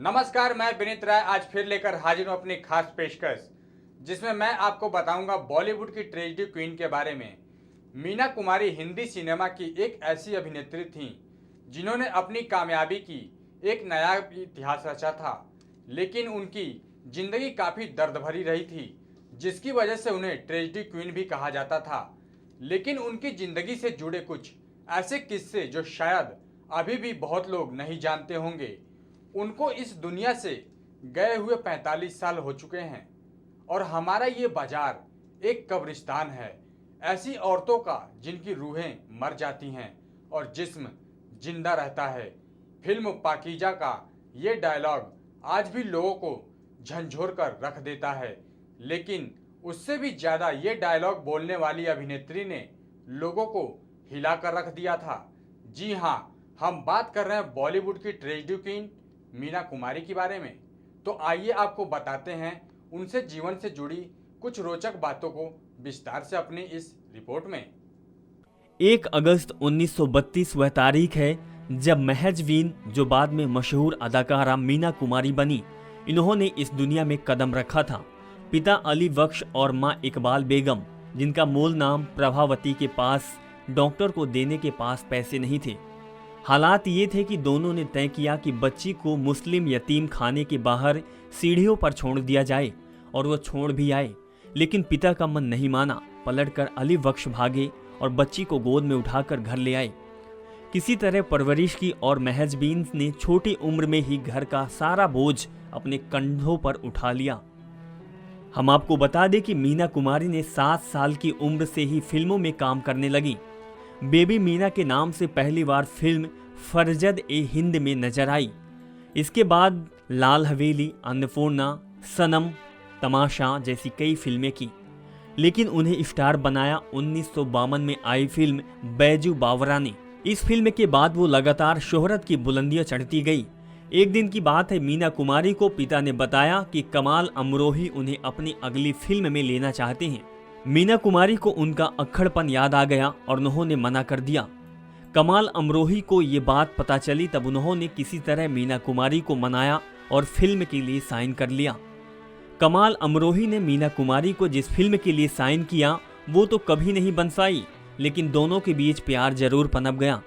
नमस्कार, मैं विनीत राय आज फिर लेकर हाजिर हूं अपनी खास पेशकश, जिसमें मैं आपको बताऊंगा बॉलीवुड की ट्रेजेडी क्वीन के बारे में। मीना कुमारी हिंदी सिनेमा की एक ऐसी अभिनेत्री थीं जिन्होंने अपनी कामयाबी की एक नया इतिहास रचा था, लेकिन उनकी जिंदगी काफ़ी दर्द भरी रही थी, जिसकी वजह से उन्हें ट्रेजेडी क्वीन भी कहा जाता था। लेकिन उनकी ज़िंदगी से जुड़े कुछ ऐसे किस्से जो शायद अभी भी बहुत लोग नहीं जानते होंगे। उनको इस दुनिया से गए हुए 45 साल हो चुके हैं और हमारा ये बाजार एक कब्रिस्तान है ऐसी औरतों का जिनकी रूहें मर जाती हैं और जिस्म जिंदा रहता है। फिल्म पाकीजा का ये डायलॉग आज भी लोगों को झंझोर कर रख देता है, लेकिन उससे भी ज़्यादा ये डायलॉग बोलने वाली अभिनेत्री ने लोगों को हिला कर रख दिया था। जी हाँ, हम बात कर रहे हैं बॉलीवुड की ट्रेजेडी क्वीन मीना कुमारी के बारे में। तो आइए आपको बताते हैं उनसे जीवन से जुड़ी कुछ रोचक बातों को विस्तार से अपनी इस रिपोर्ट में। 1 अगस्त 1932 वह तारीख है जब महजवीन, जो बाद में मशहूर अदाकारा मीना कुमारी बनी, इन्होंने इस दुनिया में कदम रखा था। पिता अली बख्श और मां इकबाल बेगम, जिनका मूल नाम प्रभावती, के पास डॉक्टर को देने के पास पैसे नहीं थे। हालात ये थे कि दोनों ने तय किया कि बच्ची को मुस्लिम यतीम खाने के बाहर सीढ़ियों पर छोड़ दिया जाए, और वह छोड़ भी आए। लेकिन पिता का मन नहीं माना। पलटकर अली बख्श भागे और बच्ची को गोद में उठाकर घर ले आए। किसी तरह परवरिश की और महजबीन ने छोटी उम्र में ही घर का सारा बोझ अपने कंधों पर उठा लिया। हम आपको बता दें कि मीना कुमारी ने 7 साल की उम्र से ही फिल्मों में काम करने लगी। बेबी मीना के नाम से पहली बार फिल्म फरजद ए हिंद में नजर आई। इसके बाद लाल हवेली, अन्नपूर्णा, सनम, तमाशा जैसी कई फिल्में की, लेकिन उन्हें स्टार बनाया 1952 में आई फिल्म बैजू बावरा ने। इस फिल्म के बाद वो लगातार शोहरत की बुलंदियां चढ़ती गई। एक दिन की बात है, मीना कुमारी को पिता ने बताया कि कमाल अमरोही उन्हें अपनी अगली फिल्म में लेना चाहते हैं। मीना कुमारी को उनका अक्खड़पन याद आ गया और उन्होंने मना कर दिया। कमाल अमरोही को ये बात पता चली, तब उन्होंने किसी तरह मीना कुमारी को मनाया और फिल्म के लिए साइन कर लिया। कमाल अमरोही ने मीना कुमारी को जिस फिल्म के लिए साइन किया वो तो कभी नहीं बन पाई, लेकिन दोनों के बीच प्यार जरूर पनप गया।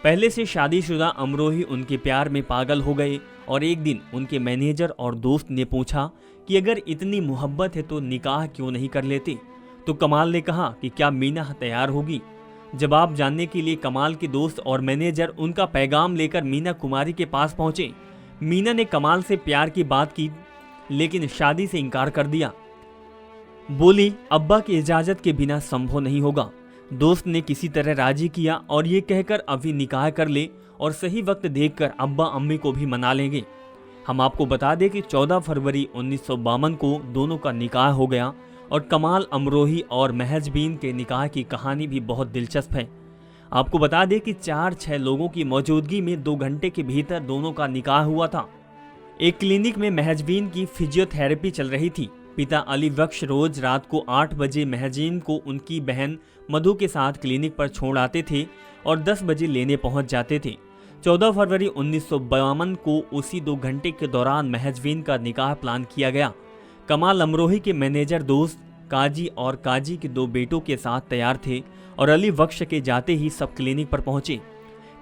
पहले से शादीशुदा अमरोही उनके प्यार में पागल हो गए और एक दिन उनके मैनेजर और दोस्त ने पूछा कि अगर इतनी मोहब्बत है तो निकाह क्यों नहीं कर लेते। तो कमाल ने कहा कि क्या मीना तैयार होगी। जवाब जानने के लिए कमाल के दोस्त और मैनेजर उनका पैगाम लेकर मीना कुमारी के पास पहुंचे। मीना ने कमाल से प्यार की बात की, लेकिन शादी से इनकार कर दिया। बोली अब्बा की इजाजत के बिना संभव नहीं होगा। दोस्त ने किसी तरह राजी किया और ये कहकर अभी निकाह कर ले और सही वक्त देखकर अब्बा अम्मी को भी मना लेंगे। हम आपको बता दें कि 14 फरवरी 1952 को दोनों का निकाह हो गया और कमाल अमरोही और महजबीन के निकाह की कहानी भी बहुत दिलचस्प है। आपको बता दें कि 4-6 लोगों की मौजूदगी में 2 घंटे के भीतर दोनों का निकाह हुआ था। एक क्लिनिक में महजबीन की फिजियोथेरेपी चल रही थी। पिता अली बख्श रोज रात को 8 बजे महजबीन को उनकी बहन मधु के साथ क्लिनिक पर छोड़ आते थे और 10 बजे लेने पहुंच जाते थे। 14 फरवरी 1952 को उसी 2 घंटे के दौरान महजबीन का निकाह प्लान किया गया। कमाल अमरोही के मैनेजर दोस्त काजी और काजी के 2 बेटों के साथ तैयार थे और अली बख्श के जाते ही सब क्लिनिक पर पहुंचे।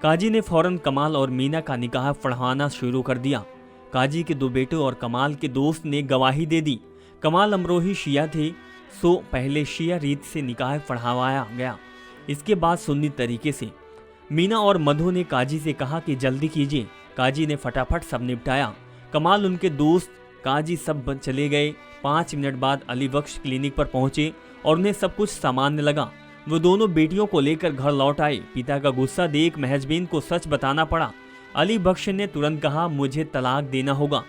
काजी ने फौरन कमाल और मीना का निकाह पढ़वाना शुरू कर दिया। काजी के 2 बेटों और कमाल के दोस्त ने गवाही दे दी। कमाल अमरोही शिया थे, सो पहले शिया रीत से निकाह पढ़वाया गया, इसके बाद सुन्नी तरीके से। मीना और मधु ने काजी से कहा कि जल्दी कीजिए। काजी ने फटाफट सब निपटाया। कमाल, उनके दोस्त, काजी सब चले गए। 5 मिनट बाद अली बख्श क्लिनिक पर पहुंचे और उन्हें सब कुछ सामान्य लगा। वो दोनों बेटियों को लेकर घर लौट आए। पिता का गुस्सा देख महजबीन को सच बताना पड़ा। अली बख्श ने तुरंत कहा मुझे तलाक देना होगा।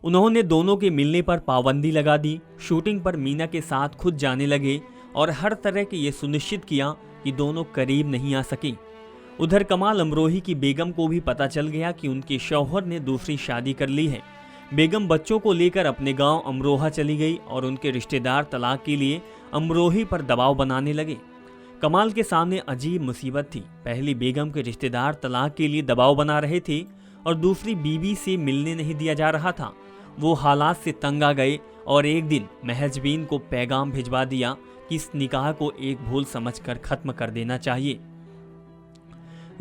उन्होंने दोनों के मिलने पर पाबंदी लगा दी। शूटिंग पर मीना के साथ खुद जाने लगे और हर तरह के ये सुनिश्चित किया कि दोनों करीब नहीं आ सके। उधर कमाल अमरोही की बेगम को भी पता चल गया कि उनके शौहर ने दूसरी शादी कर ली है। बेगम बच्चों को लेकर अपने गांव अमरोहा चली गई और उनके रिश्तेदार तलाक के लिए अमरोही पर दबाव बनाने लगे। कमाल के सामने अजीब मुसीबत थी। पहली बेगम के रिश्तेदार तलाक के लिए दबाव बना रहे थे और दूसरी बीवी से मिलने नहीं दिया जा रहा था। वो हालात से तंग आ गए और एक दिन महजबीन को पैगाम भिजवा दिया कि इस निकाह को एक भूल समझकर खत्म कर देना चाहिए।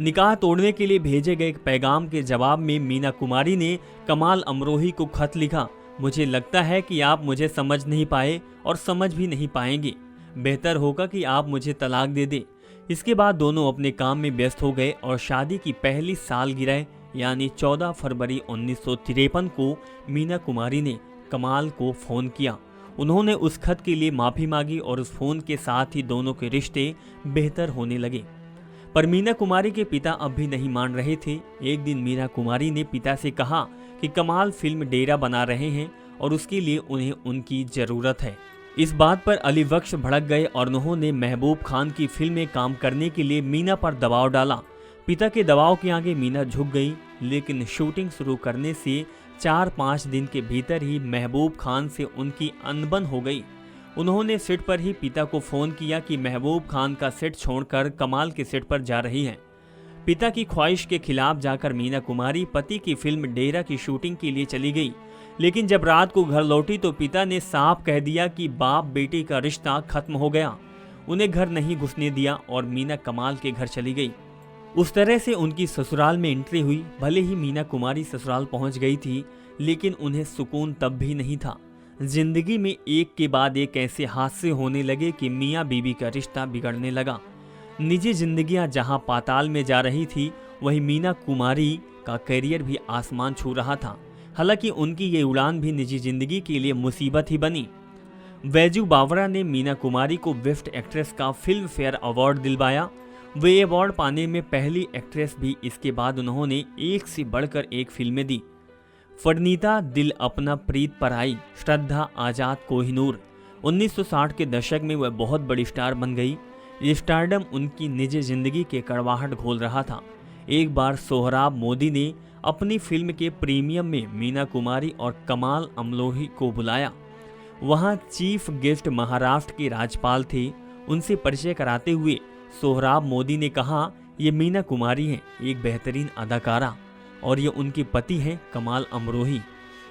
निकाह तोड़ने के लिए भेजे गए पैगाम के जवाब में मीना कुमारी ने कमाल अमरोही को खत लिखा, मुझे लगता है कि आप मुझे समझ नहीं पाए और समझ भी नहीं पाएंगे। बेहतर होगा कि आप मुझे तलाक दे दें। इसके बाद दोनों अपने काम में व्यस्त हो गए और शादी की पहली सालगिरह यानी 14 फरवरी 1953 को मीना कुमारी ने कमाल को फ़ोन किया। उन्होंने उस खत के लिए माफ़ी मांगी और उस फ़ोन के साथ ही दोनों के रिश्ते बेहतर होने लगे। पर मीना कुमारी के पिता अब भी नहीं मान रहे थे। एक दिन मीना कुमारी ने पिता से कहा कि कमाल फिल्म डेरा बना रहे हैं और उसके लिए उन्हें उनकी ज़रूरत है। इस बात पर अली बख्श भड़क गए और उन्होंने महबूब खान की फिल्म में काम करने के लिए मीना पर दबाव डाला। पिता के दबाव के आगे मीना झुक गई, लेकिन शूटिंग शुरू करने से 4-5 दिन के भीतर ही महबूब खान से उनकी अनबन हो गई। उन्होंने सेट पर ही पिता को फ़ोन किया कि महबूब खान का सेट छोड़कर कमाल के सेट पर जा रही हैं। पिता की ख्वाहिश के खिलाफ जाकर मीना कुमारी पति की फिल्म डेरा की शूटिंग के लिए चली गई, लेकिन जब रात को घर लौटी तो पिता ने साफ कह दिया कि बाप बेटी का रिश्ता खत्म हो गया। उन्हें घर नहीं घुसने दिया और मीना कमाल के घर चली गई। उस तरह से उनकी ससुराल में एंट्री हुई। भले ही मीना कुमारी ससुराल पहुंच गई थी, लेकिन उन्हें सुकून तब भी नहीं था। जिंदगी में एक के बाद एक ऐसे हादसे होने लगे कि मियाँ बीवी का रिश्ता बिगड़ने लगा। निजी जिंदगियां जहां पाताल में जा रही थी, वहीं मीना कुमारी का करियर भी आसमान छू रहा था। हालांकि उनकी ये उड़ान भी निजी जिंदगी के लिए मुसीबत ही बनी। वैजू बावरा ने मीना कुमारी को बेस्ट एक्ट्रेस का फिल्म फेयर अवार्ड दिलवाया। वे अवार्ड पाने में पहली एक्ट्रेस भी। इसके बाद उन्होंने एक से बढ़कर एक फिल्में दी। फरनीता, दिल अपना, प्रीत पर आई, श्रद्धा, आजाद, कोहिनूर। 1960 के दशक में वह बहुत बड़ी स्टार बन गई। ये स्टारडम उनकी निजी जिंदगी के कड़वाहट घोल रहा था। एक बार सोहराब मोदी ने अपनी फिल्म के प्रीमियम में मीना कुमारी और कमाल अमरोही को बुलाया। वहां चीफ गेस्ट महाराष्ट्र के राज्यपाल थे। उनसे परिचय कराते हुए सोहराब मोदी ने कहा, ये मीना कुमारी हैं, एक बेहतरीन अदाकारा, और ये उनके पति हैं कमाल अमरोही।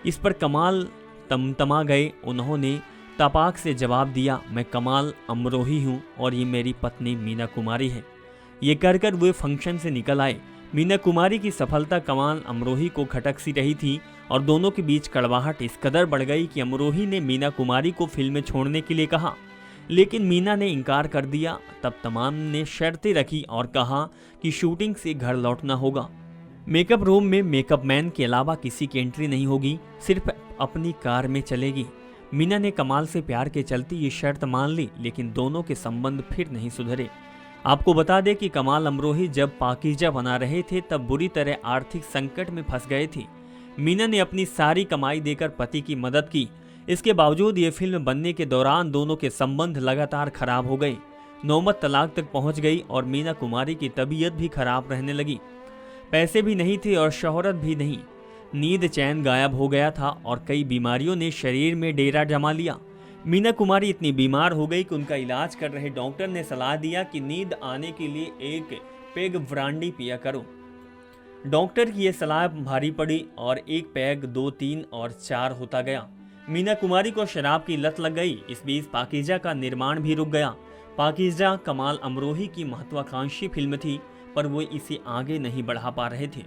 इस पर कमाल तमतमा गए। उन्होंने तपाक से जवाब दिया, मैं कमाल अमरोही हूँ और ये मेरी पत्नी मीना कुमारी है। ये कर वे फंक्शन से निकल आए। मीना कुमारी की सफलता कमाल अमरोही को खटक सी रही थी और दोनों के बीच कड़वाहट इस कदर बढ़ गई कि अमरोही ने मीना कुमारी को फिल्म छोड़ने के लिए कहा, लेकिन मीना ने इनकार कर दिया। तब तमाम ने शर्तें रखी और कहा कि शूटिंग से घर लौटना होगा। मेकअप रूम में मेकअप मैन के अलावा किसी की एंट्री नहीं होगी, सिर्फ अपनी कार में चलेगी। मीना ने कमाल से प्यार के चलते ये शर्त मान ली, लेकिन दोनों के संबंध फिर नहीं सुधरे। आपको बता दें कि कमाल अमरोही जब पाकीजा बना रहे थे तब बुरी तरह आर्थिक संकट में फंस गए थे। मीना ने अपनी सारी कमाई देकर पति की मदद की। इसके बावजूद ये फिल्म बनने के दौरान दोनों के संबंध लगातार खराब हो गए। नौबत तलाक तक पहुंच गई और मीना कुमारी की तबीयत भी खराब रहने लगी। पैसे भी नहीं थे और शोहरत भी नहीं। नींद चैन गायब हो गया था और कई बीमारियों ने शरीर में डेरा जमा लिया। मीना कुमारी इतनी बीमार हो गई कि उनका इलाज कर रहे डॉक्टर ने सलाह दिया कि नींद आने के लिए एक पेग ब्रांडी पिया करो। डॉक्टर की यह सलाह भारी पड़ी और एक पैग 2, 3 और 4 होता गया। मीना कुमारी को शराब की लत लग गई। इस बीच पाकीजा का निर्माण भी रुक गया। पाकीजा कमाल अमरोही की महत्वाकांक्षी फिल्म थी, पर वो इसे आगे नहीं बढ़ा पा रहे थे।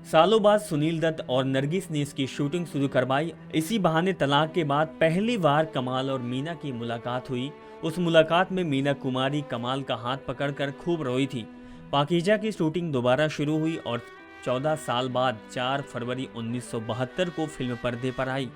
सालों बाद सुनील दत्त और नरगिस ने इसकी शूटिंग शुरू करवाई। इसी बहाने तलाक के बाद पहली बार कमाल और मीना की मुलाकात हुई। उस मुलाकात में मीना कुमारी कमाल का हाथ पकड़कर खूब रोई थी। पाकीजा की शूटिंग दोबारा शुरू हुई और 14 साल बाद 4 फरवरी 1972 को फिल्म पर्दे पर आई।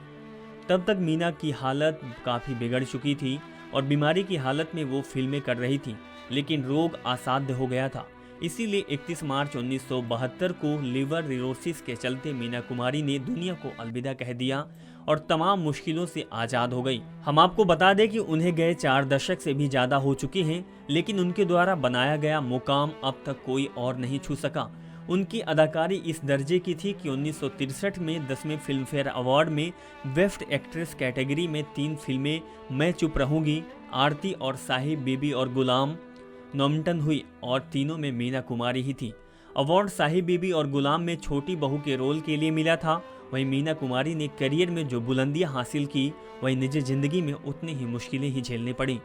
तब तक मीना की हालत काफ़ी बिगड़ चुकी थी और बीमारी की हालत में वो फिल्में कर रही थी, लेकिन रोग असाध्य हो गया था। इसीलिए 31 मार्च 1972 को लिवर सिरोसिस के चलते मीना कुमारी ने दुनिया को अलविदा कह दिया और तमाम मुश्किलों से आज़ाद हो गई। हम आपको बता दें कि उन्हें गए 4 दशक से भी ज़्यादा हो चुके हैं, लेकिन उनके द्वारा बनाया गया मुकाम अब तक कोई और नहीं छू सका। उनकी अदाकारी इस दर्जे की थी कि 1963 में 10वें फिल्म फेयर अवार्ड में बेस्ट एक्ट्रेस कैटेगरी में 3 फिल्में मैं चुप रहूंगी, आरती और साहिब, बीबी और गुलाम नॉमिनेशन हुई और तीनों में मीना कुमारी ही थी। अवार्ड साहिब बीबी और गुलाम में छोटी बहू के रोल के लिए मिला था। वहीं मीना कुमारी ने करियर में जो बुलंदियां हासिल की, वहीं निजी जिंदगी में उतनी ही मुश्किलें ही झेलनी पड़ी।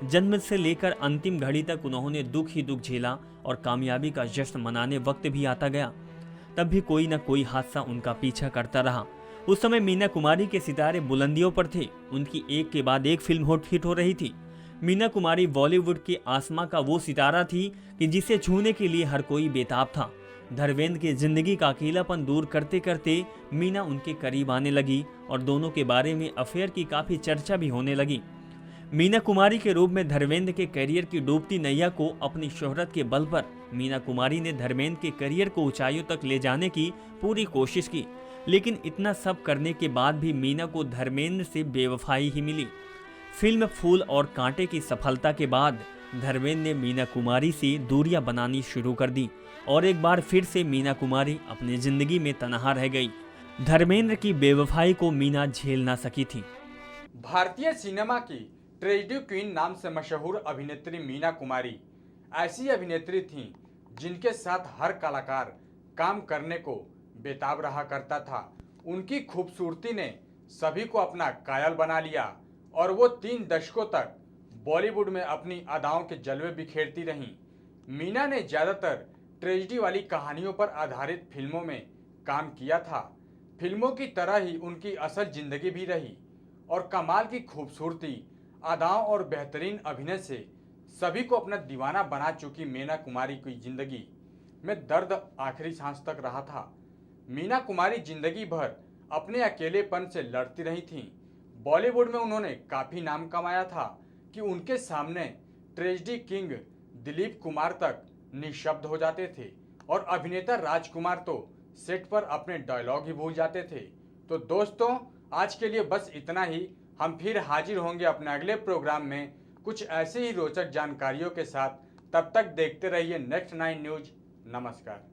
जन्म से लेकर अंतिम घड़ी तक उन्होंने दुख ही दुख झेला और कामयाबी का जश्न मनाने वक्त भी आता गया, तब भी कोई न कोई हादसा उनका पीछा करता रहा। उस समय मीना कुमारी के सितारे बुलंदियों पर थे, उनकी एक के बाद एक फिल्म हिट हो रही थी। मीना कुमारी बॉलीवुड के आसमां का वो सितारा थी कि जिसे छूने के लिए हर कोई बेताब था। धर्मेंद्र की जिंदगी का अकेलापन दूर करते करते मीना उनके करीब आने लगी और दोनों के बारे में अफेयर की काफी चर्चा भी होने लगी। मीना कुमारी के रूप में धर्मेंद्र के करियर की डूबती नैया को अपनी शोहरत के बल पर मीना कुमारी ने धर्मेंद्र के करियर को ऊंचाइयों तक ले जाने की पूरी कोशिश की, लेकिन इतना सब करने के बाद भी मीना को धर्मेंद्र से बेवफाई ही मिली। फिल्म फूल और कांटे की सफलता के बाद धर्मेंद्र ने मीना कुमारी से दूरियां बनानी शुरू कर दी और एक बार फिर से मीना कुमारी अपनी जिंदगी में तनहा रह गई। धर्मेंद्र की बेवफाई को मीना झेल ना सकी थी। भारतीय सिनेमा की ट्रेजेडी क्वीन नाम से मशहूर अभिनेत्री मीना कुमारी ऐसी अभिनेत्री थीं जिनके साथ हर कलाकार काम करने को बेताब रहा करता था। उनकी खूबसूरती ने सभी को अपना कायल बना लिया और वो 3 दशकों तक बॉलीवुड में अपनी अदाओं के जलवे बिखेरती रहीं। मीना ने ज़्यादातर ट्रेजेडी वाली कहानियों पर आधारित फिल्मों में काम किया था। फिल्मों की तरह ही उनकी असल जिंदगी भी रही और कमाल की खूबसूरती, अदाओं और बेहतरीन अभिनय से सभी को अपना दीवाना बना चुकी मीना कुमारी की जिंदगी में दर्द आखिरी सांस तक रहा था। मीना कुमारी जिंदगी भर अपने अकेलेपन से लड़ती रही थीं। बॉलीवुड में उन्होंने काफ़ी नाम कमाया था कि उनके सामने ट्रेजेडी किंग दिलीप कुमार तक निशब्द हो जाते थे और अभिनेता राजकुमार तो सेट पर अपने डायलॉग ही भूल जाते थे। तो दोस्तों, आज के लिए बस इतना ही। हम फिर हाजिर होंगे अपने अगले प्रोग्राम में कुछ ऐसे ही रोचक जानकारियों के साथ। तब तक देखते रहिए नेक्स्ट 9 न्यूज। नमस्कार।